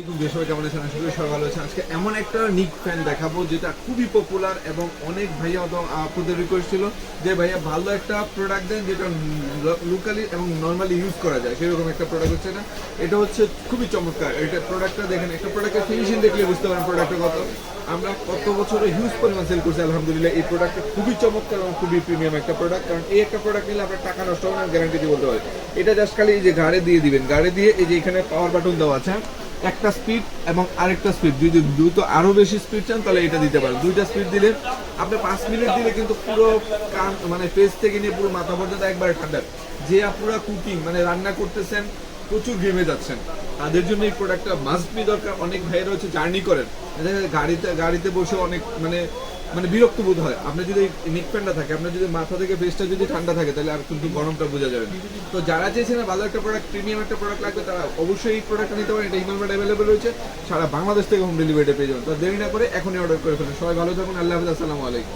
সবাই কেমন আছেন? আশা করি সবাই ভালো আছেন। আজকে এমন একটা নিক ফ্যান দেখাবো যেটা খুবই পপুলার এবং অনেক ভাইয়া আপুদের রিকোয়েস্ট ছিল যে ভাইয়া ভালো একটা প্রোডাক্ট দেন যেটা লোকালি এবং নর্মালি ইউজ করা যায়, সেরকম একটা প্রোডাক্ট হচ্ছে না। এটা হচ্ছে খুবই চমৎকার। এটা প্রোডাক্টটা দেখেন, একটা প্রোডাক্টের ফিনিশিং দেখলে বুঝতে পারেন প্রোডাক্টের কত। আমরা কত বছরে হিউজ পরিমাণ সেল করছি আলহামদুলিল্লাহ। এই প্রোডাক্টটা খুবই চমৎকার এবং খুবই প্রিমিয়াম একটা প্রোডাক্ট, কারণ এই একটা প্রোডাক্ট নিলে আপনার টাকা নষ্ট হবে না, গ্যারান্টি দিয়ে বলতে পারি। এটা জাস্ট খালি এই যে ঘাড়ে দিয়ে দিবেন, ঘাড়ে দিয়ে এই যে এখানে পাওয়ার বাটন দেওয়া আছে, একটা স্পিড এবং আরেকটা স্পিড, যদি দ্রুত আরো বেশি স্পিড চান তাহলে এটা দিতে পারেন। দুইটা স্পিড দিলে আপনি 5 মিনিট দিলে কিন্তু পুরো কান মানে ফেস থেকে নিয়ে পুরো মাথা পর্যন্ত একবারে ঠান্ডা। যে আপনারা কুকিং মানে রান্না করতেছেন, প্রচুর ঘেমে যাচ্ছেন, তাদের জন্য এই প্রোডাক্টটা মাস্ট বি দরকার। অনেক ভাইয়েরা হচ্ছে জার্নি করেন, গাড়িতে বসে অনেক মানে মানে বিরক্ত বোধ হয়। আপনার যদি নেক ফ্যানটা থাকে, আপনার যদি মাথা থেকে ফেসটা যদি ঠান্ডা থাকে, তাহলে আর কিন্তু গরমটা বোঝা যাবে না। তো যারা চেয়েছেন ভালো একটা প্রোডাক্ট, প্রিমিয়াম একটা প্রোডাক্ট লাগবে, তারা অবশ্যই এই প্রোডাক্টটা নিতে পারেন। এটা হিমালয় অ্যাভেলেবল রয়েছে, সারা বাংলাদেশ থেকে হোম ডেলিভারিটা পেয়ে যাবেন। তো দেরি না করে এখনই অর্ডার করে ফেলুন। সবাই ভালো থাকুন। আল্লাহ হাফেজ। আসসালামু আলাইকুম।